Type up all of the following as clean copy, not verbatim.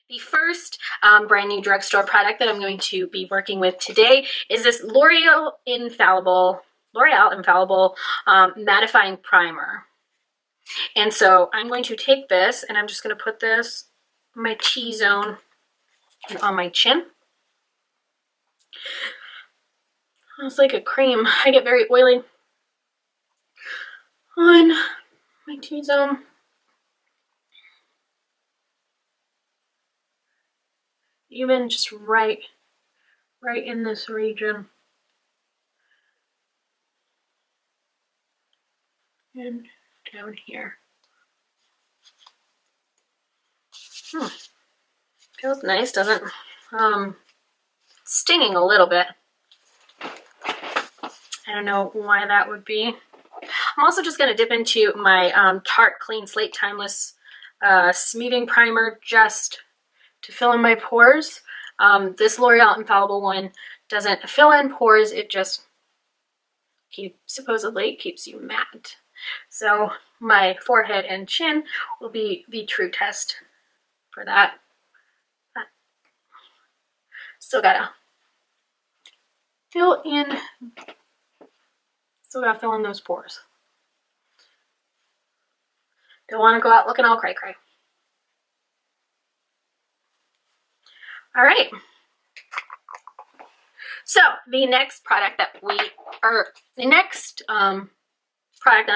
The first brand new drugstore product that I'm going to be working with today is this L'Oreal Infallible mattifying primer. And so I'm going to take this and I'm just going to put this on my T-zone and on my chin. It's like a cream. I get very oily on my T-zone. Even just right in this region. And down here. Feels nice, doesn't it? Stinging a little bit. I don't know why that would be. I'm also just going to dip into my Tarte Clean Slate Timeless Smoothing Primer just to fill in my pores. This L'Oreal Infallible one doesn't fill in pores, it just supposedly keeps you matte. So my forehead and chin will be the true test for that. Still gotta fill in those pores. Don't want to go out looking all cray-cray. All right. So the next product that I'm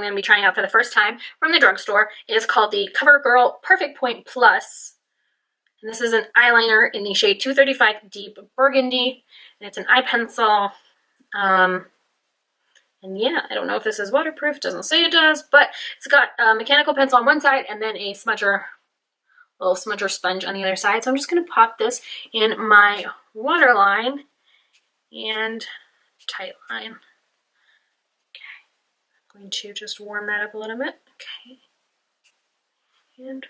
going to be trying out for the first time from the drugstore is called the CoverGirl Perfect Point Plus. And this is an eyeliner in the shade 235 Deep Burgundy. And it's an eye pencil. And yeah, I don't know if this is waterproof. It doesn't say it does, but it's got a mechanical pencil on one side and then a little smudger sponge on the other side. So I'm just going to pop this in my waterline and tight line. Okay, I'm going to just warm that up a little bit. Okay, and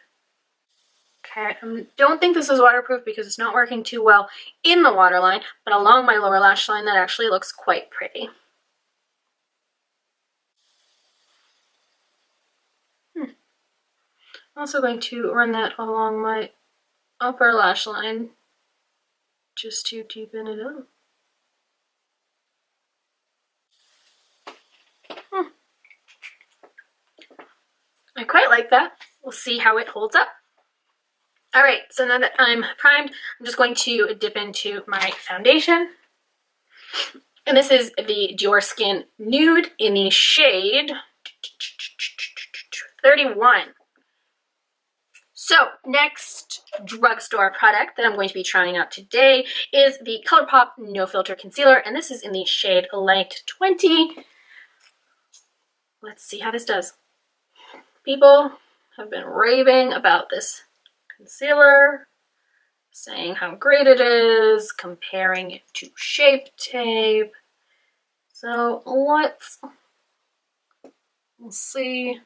okay, I don't think this is waterproof because it's not working too well in the waterline, but along my lower lash line that actually looks quite pretty. I'm also going to run that along my upper lash line just to deepen it up. I quite like that. We'll see how it holds up. All right, so now that I'm primed, I'm just going to dip into my foundation. And this is the Dior Skin Nude in the shade 31. So next drugstore product that I'm going to be trying out today is the Colourpop No Filter Concealer, and this is in the shade Light 20. Let's see how this does. People have been raving about this concealer, saying how great it is, comparing it to Shape Tape. So we'll see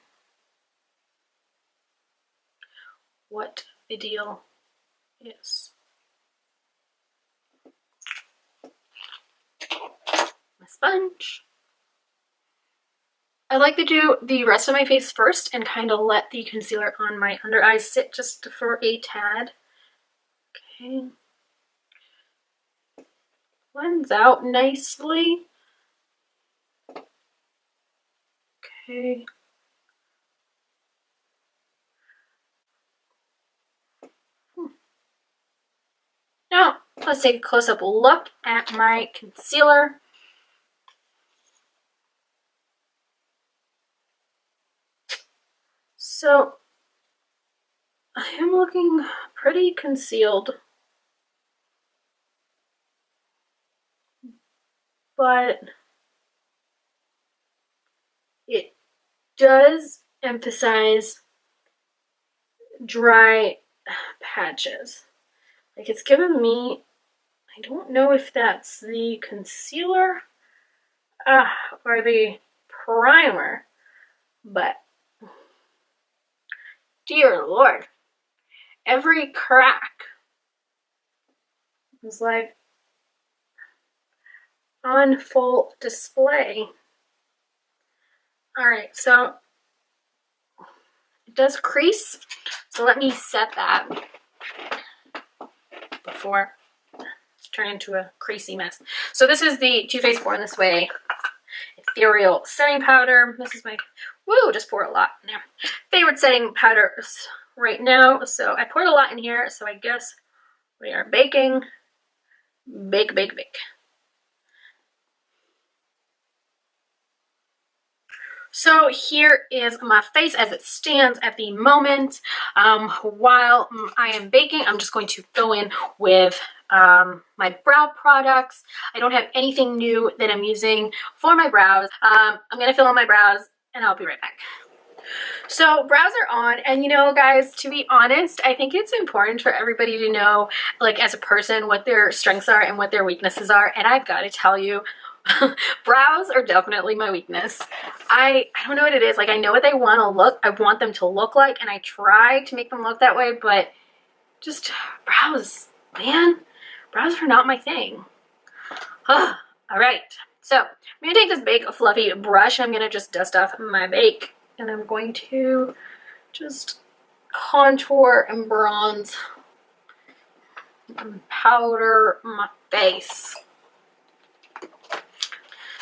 what the deal is. My sponge. I like to do the rest of my face first and kind of let the concealer on my under eyes sit just for a tad. Okay. Blends out nicely. Okay. Now, let's take a close-up look at my concealer. So, I am looking pretty concealed, but it does emphasize dry patches. Like, it's given me, I don't know if that's the concealer or the primer, but dear Lord, every crack is like on full display. All right, so it does crease, so let me set that. before it's turned into a crazy mess. So this is the Too Faced Born This Way Ethereal Setting Powder. This is my, woo, just pour a lot now. Favorite setting powders right now. So I poured a lot in here, so I guess we are baking. Bake, bake, bake. So here is my face as it stands at the moment. While I am baking, I'm just going to go in with my brow products. I don't have anything new that I'm using for my brows. I'm going to fill in my brows and I'll be right back. So brows are on, and you know, guys, to be honest, I think it's important for everybody to know, like, as a person, what their strengths are and what their weaknesses are. And I've got to tell you, brows are definitely my weakness. I don't know what it is. Like, I know what they want to look. I want them to look like, and I try to make them look that way, but just brows, man. Brows are not my thing. All right. So I'm going to take this big fluffy brush. I'm going to just dust off my bake, and I'm going to just contour and bronze and powder my face.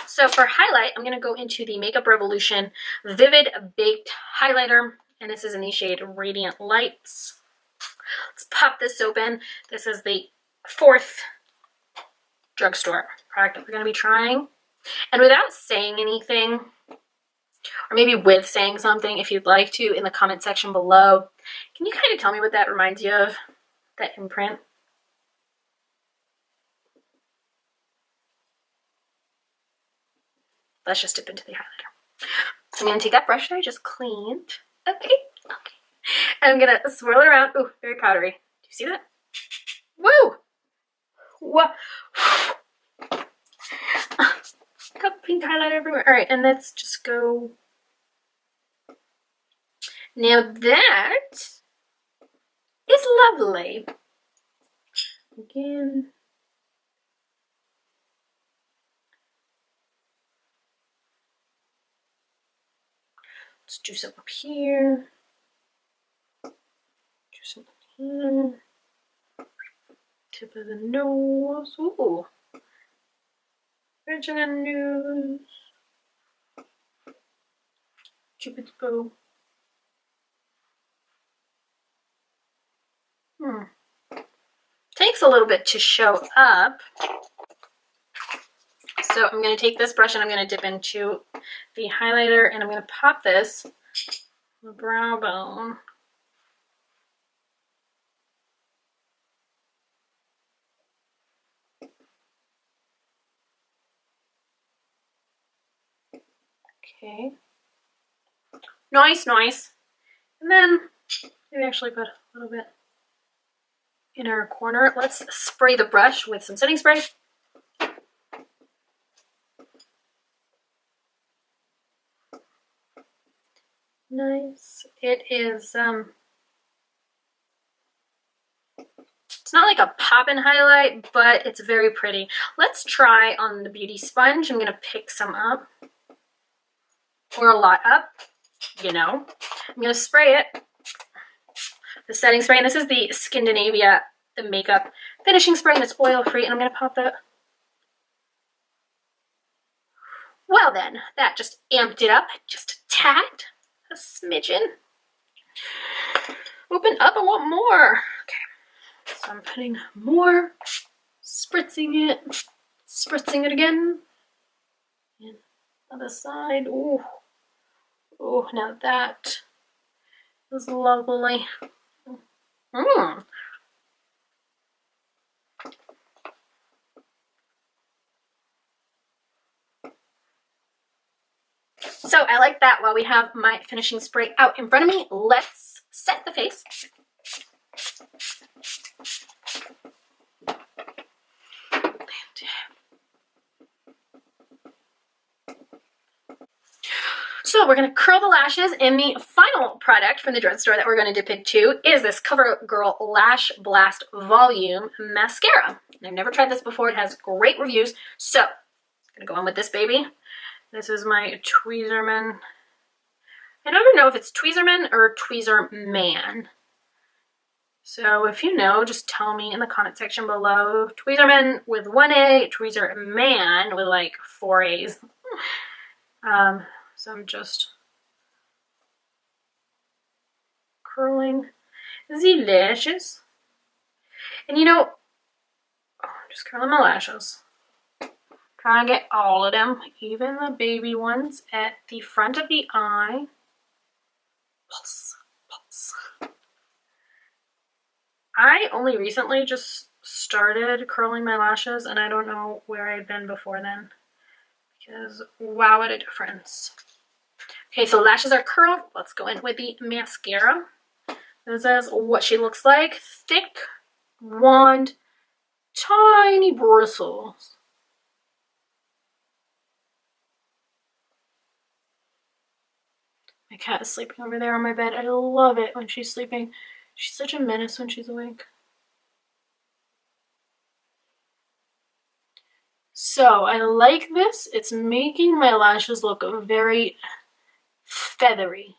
So for highlight, I'm going to go into the Makeup Revolution Vivid Baked Highlighter, and this is in the shade Radiant Lights. Let's pop this open. This is the 4th Drugstore product that we're going to be trying. And without saying anything, or maybe with saying something, if you'd like to, in the comment section below, can you kind of tell me what that reminds you of, that imprint? Let's just dip into the highlighter. So I'm going to take that brush that I just cleaned. Okay. And I'm going to swirl it around. Ooh, very powdery. Do you see that? Woo! What? Got pink highlighter everywhere. All right, and let's just go. Now that is lovely. Again. Let's do some up here. Do some up here. Tip of the nose. Ooh. Bridge of the nose. Cupid's bow. Takes a little bit to show up. So I'm going to take this brush and I'm going to dip into the highlighter, and I'm going to pop this on the brow bone. Okay. Nice, nice. And then maybe actually put a little bit inner corner. Let's spray the brush with some setting spray. Nice. It is, it's not like a pop-in highlight, but it's very pretty. Let's try on the beauty sponge. I'm going to pick some up, or a lot up, you know. I'm going to spray it, the setting spray, and this is the Scandinavia, the makeup finishing spray, and it's oil-free, and I'm going to pop that. Well then, that just amped it up just a tad, a smidgen. Open up, I want more. Okay, so I'm putting more, spritzing it again. And other side, ooh. Oh, now that is lovely. So I like that. While we have my finishing spray out in front of me, let's set the face. So we're going to curl the lashes, and the final product from the drugstore that we're going to dip into is this CoverGirl Lash Blast Volume Mascara. I've never tried this before. It has great reviews. So I'm going to go on with this baby. This is my Tweezerman. I don't even know if it's Tweezerman or Tweezerman. So if you know, just tell me in the comment section below. Tweezerman with 1 A, Tweezerman with like 4 A's. So I'm just curling the lashes. And you know, I'm just curling my lashes. Trying to get all of them, even the baby ones at the front of the eye. Pulse, pulse. I only recently just started curling my lashes, and I don't know where I'd been before then. Because wow, what a difference. Okay, so lashes are curled. Let's go in with the mascara. This is what she looks like. Thick, wand, tiny bristles. My cat is sleeping over there on my bed. I love it when she's sleeping. She's such a menace when she's awake. So I like this. It's making my lashes look very feathery.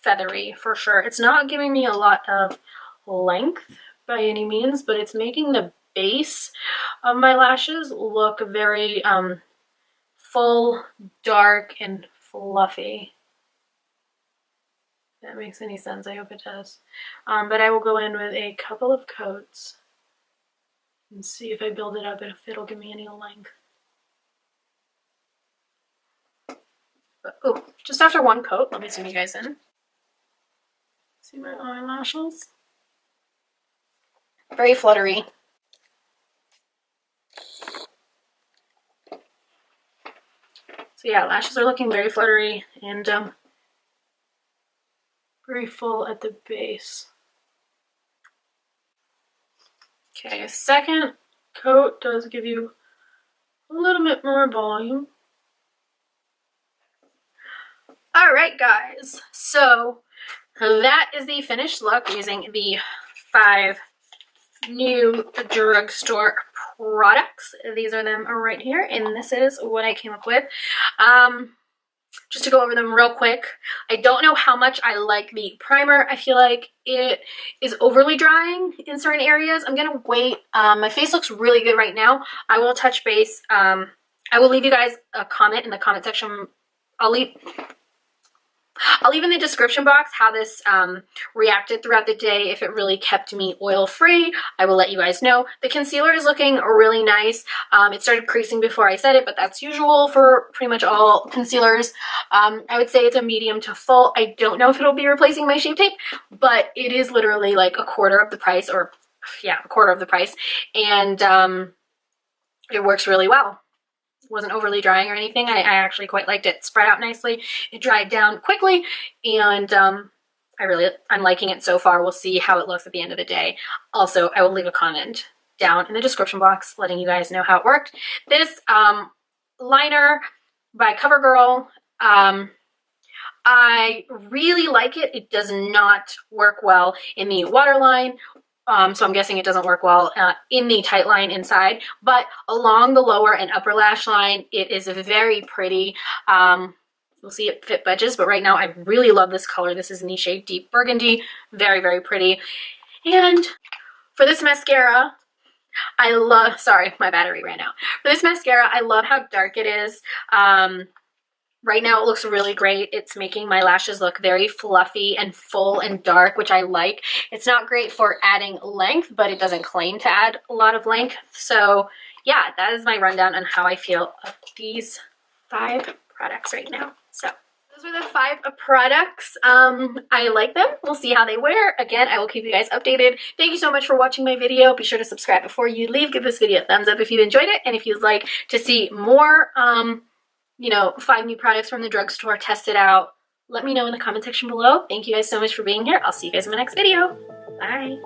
Feathery for sure. It's not giving me a lot of length by any means, but it's making the base of my lashes look very full, dark, and fluffy. If that makes any sense. I hope it does. But I will go in with a couple of coats and see if I build it up and if it'll give me any length. But, oh, just after one coat, let me zoom you guys in. See my eyelashes? Very fluttery. So yeah, lashes are looking very fluttery and very full at the base. Okay, a second coat does give you a little bit more volume. Alright guys, so that is the finished look using the 5 new drugstore products. These are them right here, and this is what I came up with. Just to go over them real quick, I don't know how much I like the primer. I feel like it is overly drying in certain areas. I'm gonna wait. My face looks really good right now. I will touch base. I will leave you guys a comment in the comment section. I'll leave in the description box how this reacted throughout the day. If it really kept me oil free, I will let you guys know. The concealer is looking really nice. It started creasing before I said it, but that's usual for pretty much all concealers. I would say it's a medium to full. I don't know if it'll be replacing my Shape Tape, but it is literally like a quarter of the price, or yeah, a quarter of the price, and it works really well. Wasn't overly drying or anything. I actually quite liked it. It spread out nicely. It dried down quickly, and I'm liking it so far. We'll see how it looks at the end of the day. Also, I will leave a comment down in the description box letting you guys know how it worked. This liner by CoverGirl, I really like it. It does not work well in the waterline. So I'm guessing it doesn't work well in the tight line inside, but along the lower and upper lash line, it is very pretty. We'll see if it budges, but right now I really love this color. This is in the shade Deep Burgundy. Very, very pretty. And for this mascara, I love, sorry, my battery ran out. For this mascara, I love how dark it is. Right now it looks really great. It's making my lashes look very fluffy and full and dark, which I like. It's not great for adding length, but it doesn't claim to add a lot of length. So yeah, that is my rundown on how I feel of these 5 products right now. So those were the 5 products. I like them. We'll see how they wear. Again, I will keep you guys updated. Thank you so much for watching my video. Be sure to subscribe before you leave. Give this video a thumbs up if you enjoyed it. And if you'd like to see more, you know, 5 new products from the drugstore, test it out, let me know in the comment section below. Thank you guys so much for being here. I'll see you guys in my next video. Bye.